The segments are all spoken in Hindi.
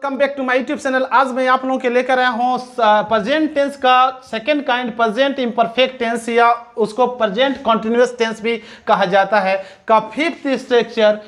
Welcome back to my YouTube channel. आज मैं आप लोगों के लेकर आया हूँ प्रेजेंट टेंस का second kind present imperfect tense या उसको प्रेजेंट कॉन्टिन्यूअस टेंस भी कहा जाता है का fifth structure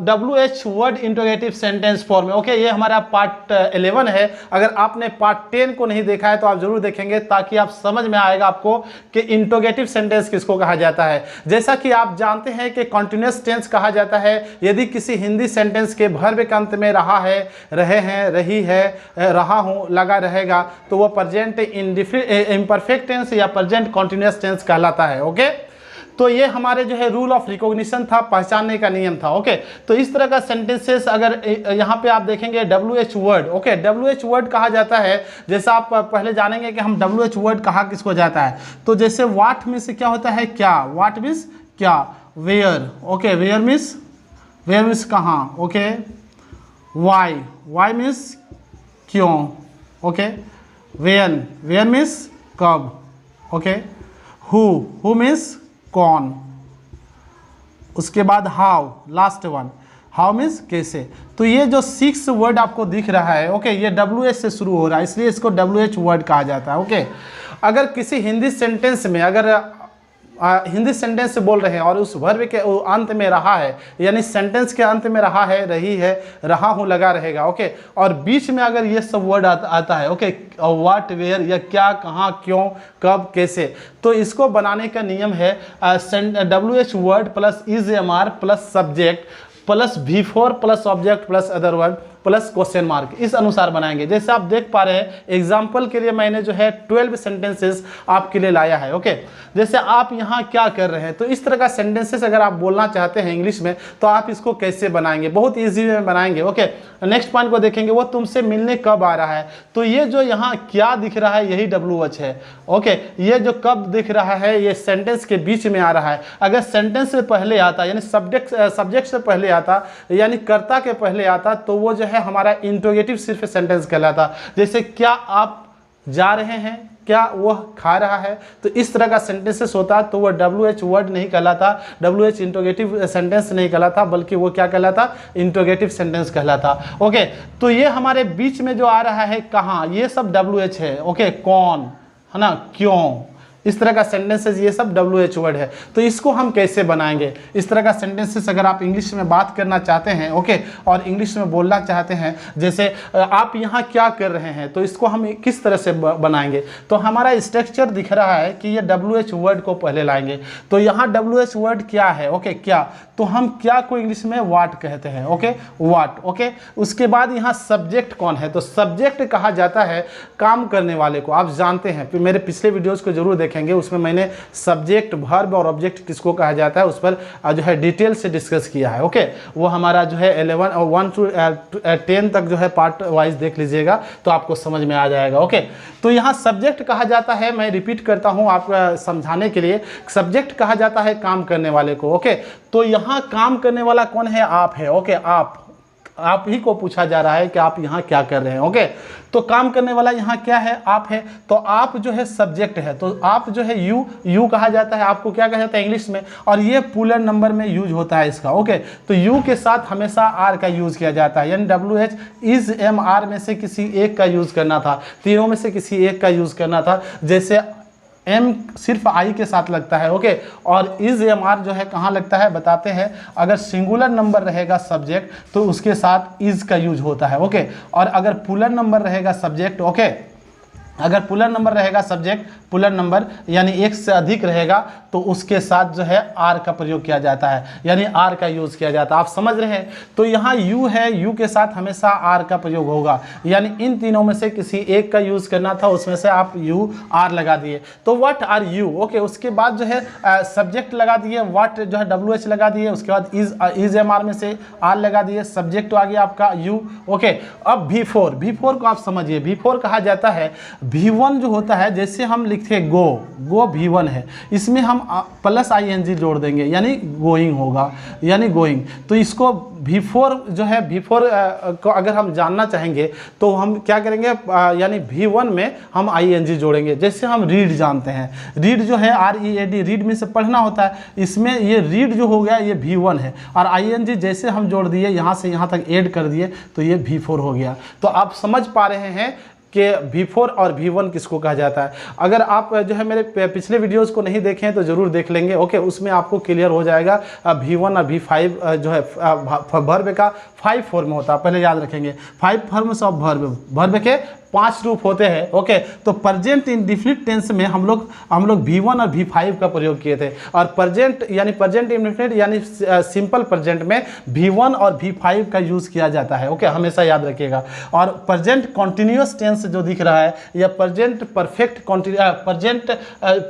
WH word interrogative sentence form में। ओके, ये हमारा पार्ट 11 है। अगर आपने पार्ट 10 को नहीं देखा है तो आप जरूर देखेंगे ताकि आप समझ में आएगा आपको कि इंटरोगेटिव सेंटेंस किसको कहा जाता है। जैसा कि आप जानते हैं कि कॉन्टिन्यूअस टेंस कहा जाता है यदि किसी हिंदी सेंटेंस के वर्ब के अंत में रहा है, रहे हैं, रही है, रहा हूं, लगा रहेगा तो वो प्रेजेंट इम्परफेक्ट टेंस या प्रेजेंट कॉन्टिन्यूअस टेंस कहलाता है। ओके, तो ये हमारे जो है रूल ऑफ रिकॉग्निशन था, पहचानने का नियम था। ओके, तो इस तरह का सेंटेंसेस अगर यहाँ पे आप देखेंगे WH word. Okay, WH word कहा जाता है, जैसा आप पहले जानेंगे कि हम WH वर्ड कहा किसको जाता है। तो जैसे वाट मीन्स क्या होता है, क्या, वाट मीन्स क्या, वेयर। ओके, वेयर मीन्स कहाँ। ओके, वाई मीन्स क्यों। ओके, वेयर मीन्स कब। ओके, हु मीन्स कौन। उसके बाद how, last one, how means कैसे। तो ये जो 6 वर्ड आपको दिख रहा है, ओके, ये WH से शुरू हो रहा है इसलिए इसको WH वर्ड कहा जाता है। ओके, अगर किसी हिंदी सेंटेंस में अगर हिंदी सेंटेंस से बोल रहे हैं और उस वर्ब के अंत में रहा है, यानी सेंटेंस के अंत में रहा है, रही है, रहा हूँ, लगा रहेगा। ओके, और बीच में अगर ये सब वर्ड आता है, ओके, व्हाट, वेयर या क्या, कहाँ, क्यों, कब, कैसे, तो इसको बनाने का नियम है WH word plus ISMR plus subject plus V4 plus object plus other word plus question mark, इस अनुसार बनाएंगे। जैसे आप देख पा रहे हैं एग्जाम्पल के लिए मैंने जो है 12 सेंटेंसेस आपके लिए लाया है। ओके, जैसे आप यहाँ क्या कर रहे हैं, तो इस तरह का सेंटेंसेस अगर आप बोलना चाहते हैं इंग्लिश में तो आप इसको कैसे बनाएंगे, बहुत ईजी में बनाएंगे। ओके, नेक्स्ट पॉइंट को देखेंगे, वो तुमसे मिलने कब आ रहा है। तो ये जो यहाँ क्या दिख रहा है यही WH है। ओके, ये जो कब दिख रहा है ये सेंटेंस के बीच में आ रहा है। अगर सेंटेंस से पहले आता यानी सब्जेक्ट से पहले आता यानी कर्ता के पहले आता तो वो जो है हमारा इंटरोगेटिव सिर्फ सेंटेंस कहलाता। जैसे क्या आप जा रहे हैं, क्या वह खा रहा है, तो इस तरह का सेंटेंसेस होता तो वह WH वर्ड नहीं कहलाता, WH इंटरोगेटिव सेंटेंस नहीं कहलाता, बल्कि वो क्या कहलाता, इंटरोगेटिव सेंटेंस कहलाता। ओके, तो ये हमारे बीच में जो आ रहा है कहाँ, ये सब WH है। ओके, कौन, है ना, क्यों, इस तरह का सेंटेंसेस ये सब WH वर्ड है। तो इसको हम कैसे बनाएंगे, इस तरह का सेंटेंसेस अगर आप इंग्लिश में बात करना चाहते हैं, ओके, और इंग्लिश में बोलना चाहते हैं, जैसे आप यहाँ क्या कर रहे हैं, तो इसको हम किस तरह से बनाएंगे। तो हमारा स्ट्रक्चर दिख रहा है कि ये WH वर्ड को पहले लाएंगे। तो यहाँ WH वर्ड क्या है, ओके, क्या, तो हम क्या को इंग्लिश में वाट कहते हैं। ओके, वाट। ओके, उसके बाद यहाँ सब्जेक्ट कौन है, तो सब्जेक्ट कहा जाता है काम करने वाले को। आप जानते हैं, मेरे पिछले वीडियोज़ को जरूर देखें, उसमें मैंने सब्जेक्ट, वर्ब और ऑब्जेक्ट किसको कहा जाता है उस पर जो है डिटेल से डिस्कस किया है। ओके, वो हमारा जो है 11 और 1 to 10 तक जो है पार्ट वाइज देख लीजिएगा तो आपको समझ में आ जाएगा। ओके, तो यहाँ सब्जेक्ट कहा जाता है, मैं रिपीट करता हूँ आप समझाने के लिए, सब्जेक्ट कहा जाता है काम करने वाले को। ओके, तो यहाँ काम करने वाला कौन है, आप है। ओके, आप ही को पूछा जा रहा है कि आप यहाँ क्या कर रहे हैं। ओके, तो काम करने वाला यहाँ क्या है, आप है, तो आप जो है सब्जेक्ट है, तो आप जो है यू कहा जाता है, आपको क्या कहा जाता है इंग्लिश में, और ये पुलर नंबर में यूज होता है इसका। ओके, तो यू के साथ हमेशा आर का यूज किया जाता है, यानी WH ISMR में से किसी एक का यूज करना था, तीनों में से किसी एक का यूज करना था। जैसे M सिर्फ I के साथ लगता है। ओके, और ISMR जो है कहाँ लगता है बताते हैं, अगर सिंगुलर नंबर रहेगा सब्जेक्ट तो उसके साथ इज का यूज होता है। ओके, और अगर पुलर नंबर रहेगा सब्जेक्ट, ओके, अगर पुलर नंबर रहेगा सब्जेक्ट, पुलर नंबर यानी एक से अधिक रहेगा तो उसके साथ जो है आर का प्रयोग किया जाता है, यानी आर का यूज किया जाता है। आप समझ रहे हैं, तो यहाँ यू है, यू के साथ हमेशा आर का प्रयोग होगा, यानी इन तीनों में से किसी एक का यूज करना था, उसमें से आप यू आर लगा दिए, तो व्हाट आर यू। ओके, उसके बाद जो है सब्जेक्ट लगा दिए, व्हाट जो है WH लगा दिए, उसके बाद ISMR में से आर लगा दिए, सब्जेक्ट आ गया आपका यू। ओके, अब V4 को आप समझिए, V4 कहा जाता है V1 जो होता है, जैसे हम लिखते हैं गो V1 है, इसमें हम प्लस ing जोड़ देंगे यानी गोइंग होगा, यानी गोइंग। तो इसको V4 जो है, V4 को अगर हम जानना चाहेंगे तो हम क्या करेंगे, यानी V1 में हम ing जोड़ेंगे। जैसे हम रीड जानते हैं, रीड जो है READ, रीड में से पढ़ना होता है, इसमें ये रीड जो हो गया ये V1 है, और ing जैसे हम जोड़ दिए यहाँ से यहाँ तक ऐड कर दिए तो ये V4 हो गया। तो आप समझ पा रहे हैं कि V4 और V1 किसको कहा जाता है। अगर आप जो है मेरे पिछले वीडियोस को नहीं देखें तो ज़रूर देख लेंगे, ओके, उसमें आपको क्लियर हो जाएगा। V1 और V5 जो है वर्ब का 5 फॉर्म होता है, पहले याद रखेंगे 5 फॉर्म्स ऑफ वर्ब के 5 रूप होते हैं, ओके। तो प्रेजेंट इंडेफिनिट टेंस में हम लोग V1 और V5 का प्रयोग किए थे, और प्रेजेंट यानी प्रेजेंट इंडेफिनिट यानी सिंपल प्रेजेंट में V1 और V5 का यूज़ किया जाता है, ओके, हमेशा याद रखिएगा। और प्रेजेंट कॉन्टिन्यूअस टेंस जो दिख रहा है या present perfect present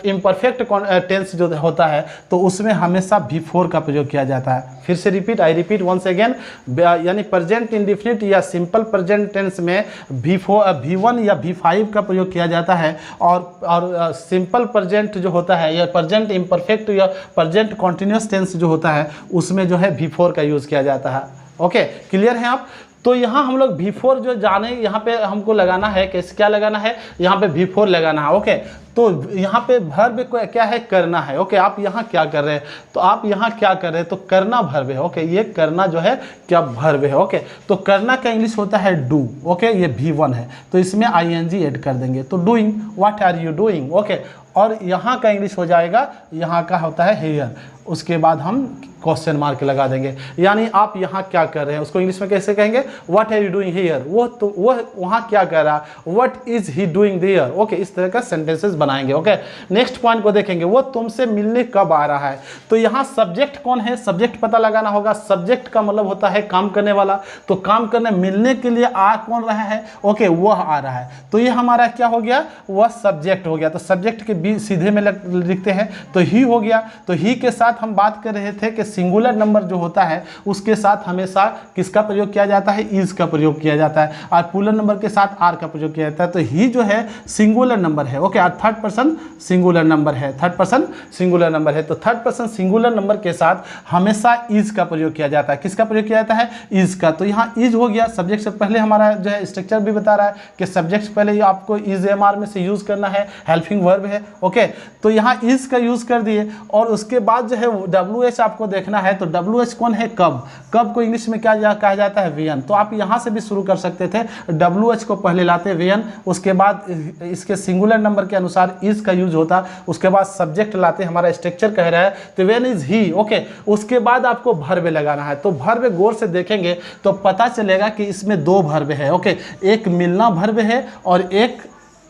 imperfect tense जो होता है तो उसमें हमेशा V4 का प्रयोग किया जाता है। फिर से आई रिपीट वंस अगेन, यानी प्रेजेंट इंडेफिनिट या सिंपल प्रेजेंट टेंस में V1 या V5 का प्रयोग किया जाता है, और सिंपल प्रेजेंट जो होता है या प्रेजेंट इम्परफेक्ट या प्रेजेंट कॉन्टिन्यूअस टेंस जो होता है उसमें जो है V4 का यूज़ किया जाता है, ओके। क्लियर है आप? तो यहाँ हम लोग V4 जो जाने, यहाँ पे हमको लगाना है, कैसे क्या लगाना है, यहाँ पे V4 लगाना है, ओके। तो यहाँ पे वर्ब क्या है, करना है, ओके। आप यहाँ क्या कर रहे हैं, तो आप यहाँ क्या कर रहे हैं, तो करना वर्ब है, ओके। ये करना जो है क्या वर्ब है, ओके। तो करना का इंग्लिश होता है डू, ओके। ये V1 है तो इसमें ing ऐड कर देंगे, तो doing, what are you doing, okay. और यहाँ का इंग्लिश हो जाएगा, यहाँ का होता है हेयर, उसके बाद हम क्वेश्चन मार्क लगा देंगे, यानी आप यहाँ क्या कर रहे हैं, उसको इंग्लिश में कैसे कहेंगे, what are you doing here, वो वहाँ क्या कर रहा है, what is he doing there, okay. इस तरह का सेंटेंसेस बनाएंगे, ओके। नेक्स्ट पॉइंट को देखेंगे, वो तुमसे मिलने कब आ रहा है। तो यहाँ सब्जेक्ट कौन है, सब्जेक्ट पता लगाना होगा। सब्जेक्ट का मतलब होता है काम करने वाला, तो काम करने मिलने के लिए आ कौन रहा है, ओके, वह आ रहा है। तो ये हमारा क्या हो गया, वह सब्जेक्ट हो गया। तो सब्जेक्ट के बी सीधे में लिखते हैं तो ही हो गया। तो ही के साथ हम बात कर रहे थे कि सिंगुलर नंबर जो होता है उसके साथ हमेशा किसका प्रयोग किया जाता है, इज का प्रयोग किया जाता है, और प्लूरल नंबर के साथ आर का प्रयोग किया जाता है। तो ही जो है सिंगुलर नंबर है, ओके, और थर्ड पर्सन सिंगुलर नंबर है, थर्ड पर्सन सिंगुलर नंबर है। तो थर्ड पर्सन सिंगुलर नंबर के साथ हमेशा इज का प्रयोग किया जाता है। किसका प्रयोग किया जाता है, इज का। तो यहाँ इज हो गया, सब्जेक्ट से पहले हमारा जो है स्ट्रक्चर भी बता रहा है कि सब्जेक्ट से पहले आपको इज एमआर में से यूज करना है, हेल्पिंग वर्ब है, ओके। तो यहाँ इज का यूज कर दिए, और उसके बाद जो है WH आपको देखना है। तो WH कौन है, कब। कब को इंग्लिश में क्या कहा जाता है, वेन। तो आप यहाँ से भी शुरू कर सकते थे, WH को पहले लाते वेन, उसके बाद इसके सिंगुलर नंबर के अनुसार इज का यूज होता, उसके बाद सब्जेक्ट लाते, हमारा स्ट्रक्चर कह रहा है तो वेन इज ही, ओके। उसके बाद आपको वर्ब लगाना है। तो वर्ब गौर से देखेंगे तो पता चलेगा कि इसमें 2 वर्ब है, ओके। एक मिलना वर्ब है और एक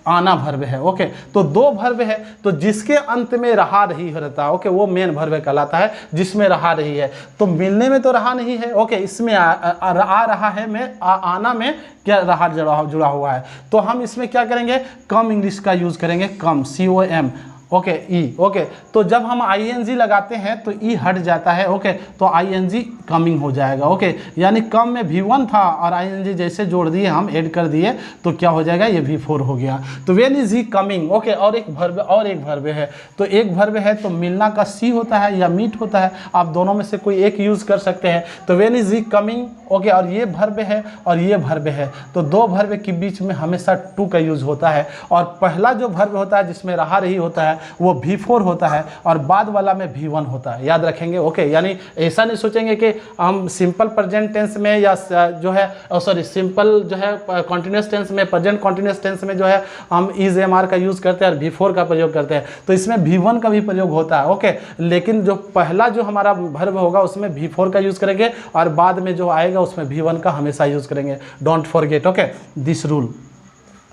आना वर्ब है, ओके। तो 2 वर्ब है, तो जिसके अंत में रहा रही रहता है, ओके, वो मेन वर्ब कहलाता है, जिसमें रहा रही है। तो मिलने में तो रहा नहीं है, ओके, इसमें आ रहा है, में आना में क्या रहा जुड़ा हुआ है। तो हम इसमें क्या करेंगे, कम इंग्लिश का यूज करेंगे, कम, COM, ओके, ई, ओके। तो जब हम ing लगाते हैं तो ई हट जाता है, ओके। तो ing कमिंग हो जाएगा, ओके। यानी कम में V1 था और ing जैसे जोड़ दिए, हम ऐड कर दिए तो क्या हो जाएगा, ये V4 हो गया। तो when is he coming, okay. और एक वर्ब है, तो एक वर्ब है तो मिलना का सी होता है या मीट होता है, आप दोनों में से कोई एक यूज कर सकते हैं। तो when is he coming, okay, और ये वर्ब है और ये वर्ब है, तो 2 वर्ब के बीच में हमेशा टू का यूज होता है, और पहला जो वर्ब होता है जिसमें रहा रही होता है वो V4 होता है, और बाद वाला में V1 होता है, याद रखेंगे, ओके। यानी ऐसा नहीं सोचेंगे कि हम सिंपल प्रेजेंट टेंस में या जो है सिंपल जो है कॉन्टिन्यूअस टेंस में, प्रेजेंट कॉन्टिन्यूअस टेंस में जो है हम इज एमआर का यूज करते हैं और V4 का प्रयोग करते हैं। तो इसमें V1 का भी प्रयोग होता है, ओके। लेकिन जो पहला जो हमारा वर्ब होगा उसमें V4 का यूज करेंगे, और बाद में जो आएगा उसमें V1 का हमेशा यूज करेंगे। Don't forget, okay, this rule.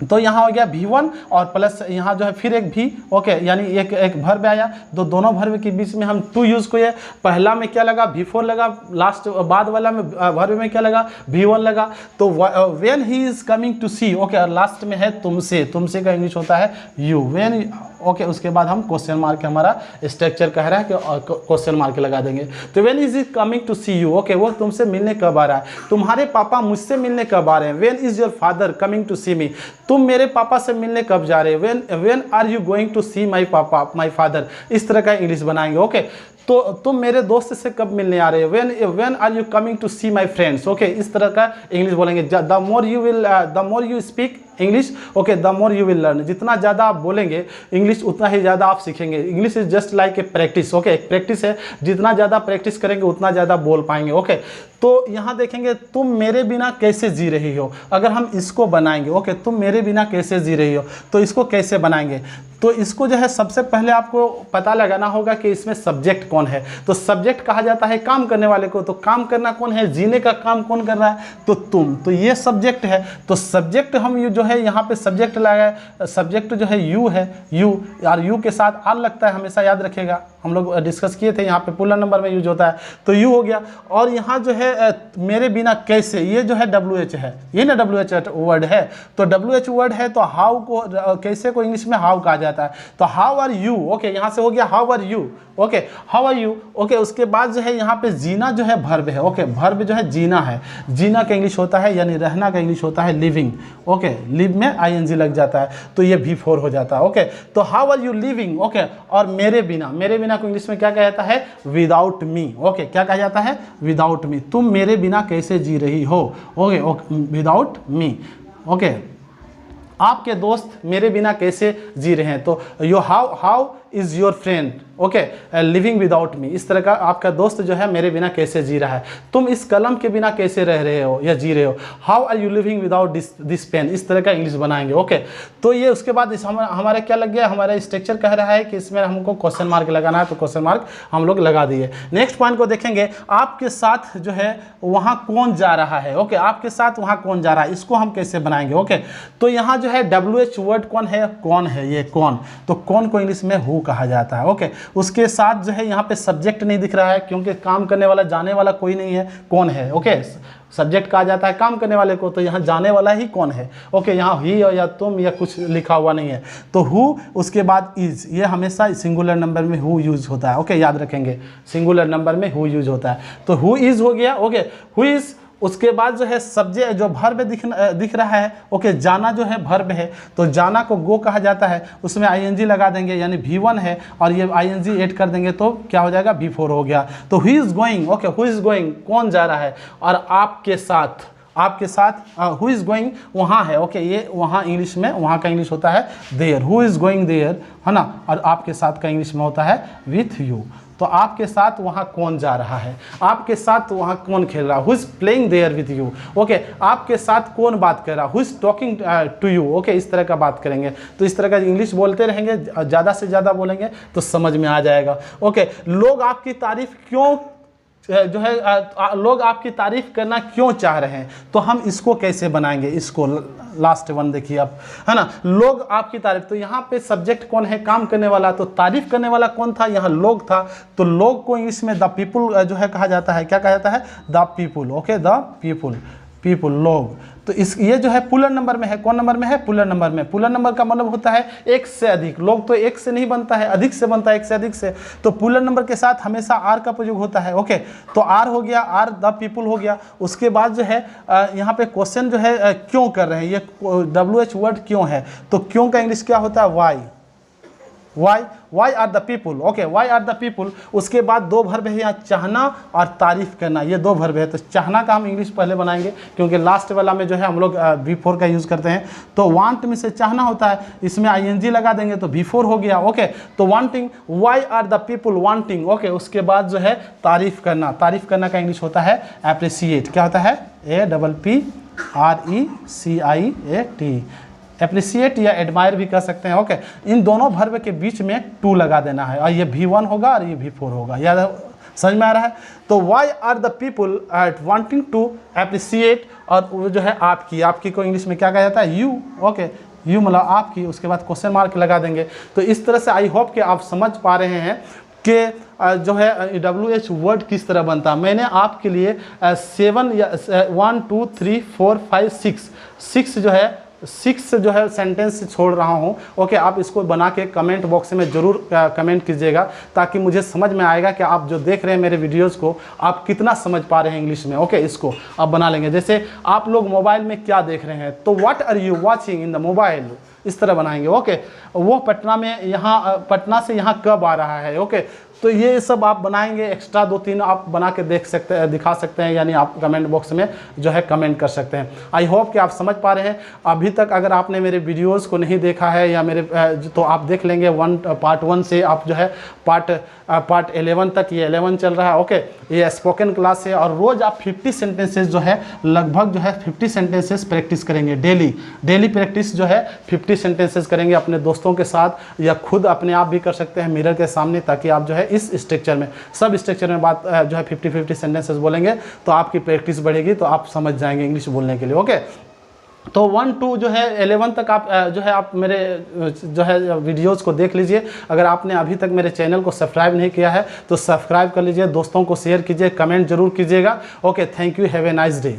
तो यहाँ हो गया V1 और प्लस यहाँ जो है फिर एक भी, ओके, यानी एक वर्ब आया, तो दोनों वर्ब के बीच में हम टू यूज किए। पहला में क्या लगा, V4 लगा, लास्ट बाद वाला में वर्ब में क्या लगा, V1 लगा। तो when he is coming to see, okay, और लास्ट में है तुमसे, तुमसे का इंग्लिश होता है यू, व्हेन, ओके उसके बाद हम क्वेश्चन मार्क, हमारा स्ट्रक्चर कह रहा है कि क्वेश्चन मार्क लगा देंगे। तो when is it coming to see you, okay वो तुमसे मिलने कब आ रहा है, तुम्हारे पापा मुझसे मिलने कब आ रहे हैं। When is your father coming to see me, तुम मेरे पापा से मिलने कब जा रहे हैं। When are you going to see my papa, my father, इस तरह का इंग्लिश बनाएंगे। ओके तो तुम मेरे दोस्त से कब मिलने आ रहे हो। When are you coming to see my friends, okay इस तरह का इंग्लिश बोलेंगे। The more you speak English, okay the more you will learn, जितना ज़्यादा आप बोलेंगे इंग्लिश उतना ही ज़्यादा आप सीखेंगे। English is just like a practice, okay एक प्रैक्टिस है, जितना ज़्यादा प्रैक्टिस करेंगे उतना ज़्यादा बोल पाएंगे। ओके तो यहाँ देखेंगे तुम मेरे बिना कैसे जी रही हो, अगर हम इसको बनाएंगे, ओके तुम मेरे बिना कैसे जी रही हो, तो इसको कैसे बनाएंगे। तो इसको जो है सबसे पहले आपको पता लगाना होगा कि इसमें सब्जेक्ट कौन है। तो सब्जेक्ट कहा जाता है काम करने वाले को, तो काम करना कौन है, जीने का काम कौन कर रहा है, तो तुम, तो ये सब्जेक्ट है। तो सब्जेक्ट हम जो है यहाँ पे सब्जेक्ट लगाए, सब्जेक्ट जो है यू है, यू और यू के साथ आर लगता है, हमेशा याद रखेगा, हम लोग डिस्कस किए थे, यहाँ पे पुलर नंबर में यूज होता है, तो यू हो गया। और यहाँ जो है मेरे बिना कैसे, ये जो है WH है, ये ना WH वर्ड है, तो WH वर्ड है, तो हाउ को, कैसे को इंग्लिश में हाउ कहा जाता है, तो हाउ आर यू, ओके यहाँ से हो गया how are you, okay how are you. Okay उसके बाद जो है यहाँ पे जीना जो है वर्ब है, ओके वर्ब जो है जीना है, जीना का इंग्लिश होता है यानी रहना का इंग्लिश होता है लिविंग, ओके लिव में ING लग जाता है, तो ये V4 हो जाता है। ओके तो how are you living, okay और मेरे बिना, मेरे बिना को इंग्लिश में क्या कहा जाता है, विदाउट मी, ओके क्या कहा जाता है, विदाउट मी, तुम मेरे बिना कैसे जी रही हो, ओके विदाउट मी। ओके आपके दोस्त मेरे बिना कैसे जी रहे हैं, तो yo how is your friend, okay living without me, इस तरह का आपका दोस्त जो है मेरे बिना कैसे जी रहा है। तुम इस कलम के बिना कैसे रह रहे हो या जी रहे हो, how are you living without this pain, इस तरह का इंग्लिश बनाएंगे। ओके तो ये उसके बाद हमारा क्या लग गया, हमारा स्ट्रक्चर कह रहा है कि इसमें हमको क्वेश्चन मार्क लगाना है, तो क्वेश्चन मार्क हम लोग लगा दिए। नेक्स्ट पॉइंट को देखेंगे, आपके साथ जो है वहाँ कौन जा रहा है, ओके आपके साथ वहाँ कौन जा रहा है, इसको हम कैसे बनाएंगे। ओके तो यहाँ जो है WH वर्ड कौन है, ये कौन, तो कौन को इंग्लिश में हु कहा जाता है। ओके उसके साथ जो है यहाँ पे सब्जेक्ट नहीं दिख रहा है, क्योंकि काम करने वाला जाने वाला कोई नहीं है, कौन है। ओके सब्जेक्ट कहा जाता है काम करने वाले को, तो यहाँ जाने वाला ही कौन है। ओके यहाँ ही या तुम या कुछ लिखा हुआ नहीं है, तो हु उसके बाद इज, ये हमेशा सिंगुलर नंबर में हु यूज होता है। ओके याद रखेंगे सिंगुलर नंबर में हु यूज होता है, तो हु इज हो गया। ओके हु इज, उसके बाद जो है सब्जेक्ट जो वर्ब दिख रहा है, ओके जाना जो है वर्ब है, तो जाना को गो कहा जाता है, उसमें ING लगा देंगे यानी V1 है, और ये ING ऐड कर देंगे तो क्या हो जाएगा, V4 हो गया। तो who is going, okay who is going कौन जा रहा है, और आपके साथ हु इज गोइंग वहाँ है। ओके ये वहाँ इंग्लिश में, वहाँ का इंग्लिश होता है there, who is going there है ना, और आपके साथ का इंग्लिश में होता है विथ यू। तो आपके साथ वहाँ कौन जा रहा है, आपके साथ वहाँ कौन खेल रहा है, who is playing there with you. Okay आपके साथ कौन बात कर रहा है, who is talking to you. Okay इस तरह का बात करेंगे, तो इस तरह का इंग्लिश बोलते रहेंगे, ज़्यादा से ज़्यादा बोलेंगे तो समझ में आ जाएगा। ओके लोग आपकी तारीफ क्यों जो है लोग आपकी तारीफ करना क्यों चाह रहे हैं, तो हम इसको कैसे बनाएंगे, इसको लास्ट वन देखिए आप, है ना, लोग आपकी तारीफ, तो यहाँ पे सब्जेक्ट कौन है, काम करने वाला, तो तारीफ करने वाला कौन था, यहाँ लोग था, तो लोग को इंग्लिश में द पीपुल जो है कहा जाता है, क्या कहा जाता है, the people. Okay the people लोग, तो इस ये जो है पुलर नंबर में है, कौन नंबर में है, पुलर नंबर में। पुलर नंबर का मतलब होता है एक से अधिक, लोग तो एक से नहीं बनता है, अधिक से बनता है, एक से अधिक से, तो पुलर नंबर के साथ हमेशा आर का प्रयोग होता है। ओके तो आर हो गया, आर द पीपुल हो गया। उसके बाद जो है यहाँ पे क्वेश्चन जो है क्यों कर रहे हैं, ये WH वर्ड क्यों है, तो क्यों का इंग्लिश क्या होता है, why are the people. Okay why are the people. उसके बाद दो वर्ब है यहाँ, चाहना और तारीफ करना, ये दो वर्ब है, तो चाहना का हम इंग्लिश पहले बनाएंगे, क्योंकि लास्ट वाला में जो है हम लोग V4 का यूज़ करते हैं, तो वांट में से चाहना होता है, इसमें ING लगा देंगे तो V4 हो गया। ओके तो wanting, why are the people wanting. Okay उसके बाद जो है तारीफ करना, तारीफ करना का इंग्लिश होता है एप्रिसिएट, क्या होता है, APPRECIAT, एप्रिसिएट या एडमायर भी कह सकते हैं। ओके इन दोनों वर्ब के बीच में टू लगा देना है, और ये V1 होगा और ये V4 होगा, याद समझ में आ रहा है। तो why are the people wanting to appreciate, और वो जो है आपकी को इंग्लिश में क्या कहा जाता है, यू। ओके यू मतलब आपकी, उसके बाद क्वेश्चन मार्क लगा देंगे। तो इस तरह से आई होप कि आप समझ पा रहे हैं कि जो है WH वर्ड किस तरह बनता है। मैंने आपके लिए 7 या 1 2 3 4 5 6 जो है 6 जो है सेंटेंस छोड़ रहा हूँ। ओके, आप इसको बना के कमेंट बॉक्स में ज़रूर कमेंट कीजिएगा, ताकि मुझे समझ में आएगा कि आप जो देख रहे हैं मेरे वीडियोज़ को आप कितना समझ पा रहे हैं इंग्लिश में। ओके, इसको आप बना लेंगे। जैसे आप लोग मोबाइल में क्या देख रहे हैं, तो what are you watching in the mobile, इस तरह बनाएंगे। ओके, वो पटना में यहाँ, पटना से यहाँ कब आ रहा है। ओके, तो ये सब आप बनाएंगे। एक्स्ट्रा 2-3 आप बना के देख सकते हैं, दिखा सकते हैं, यानी आप कमेंट बॉक्स में जो है कमेंट कर सकते हैं। आई होप कि आप समझ पा रहे हैं। अभी तक अगर आपने मेरे वीडियोस को नहीं देखा है या मेरे तो आप देख लेंगे। पार्ट 1 से आप जो है पार्ट 11 तक, ये 11 चल रहा है। ओके, ये स्पोकन क्लास है और रोज़ आप 50 सेंटेंसेस जो है लगभग जो है 50 सेंटेंसेस प्रैक्टिस करेंगे। डेली प्रैक्टिस जो है 50 सेंटेंसेस करेंगे अपने दोस्तों के साथ, या खुद अपने आप भी कर सकते हैं मिरर के सामने, ताकि आप जो है इस स्ट्रक्चर में, सब स्ट्रक्चर में बात जो है 50-50 सेंटेंसेस बोलेंगे तो आपकी प्रैक्टिस बढ़ेगी, तो आप समझ जाएंगे इंग्लिश बोलने के लिए। ओके, तो 1-2 जो है 11 तक आप जो है आप मेरे जो है वीडियोस को देख लीजिए। अगर आपने अभी तक मेरे चैनल को सब्सक्राइब नहीं किया है तो सब्सक्राइब कर लीजिए, दोस्तों को शेयर कीजिए, कमेंट जरूर कीजिएगा। Okay, thank you, have a nice day.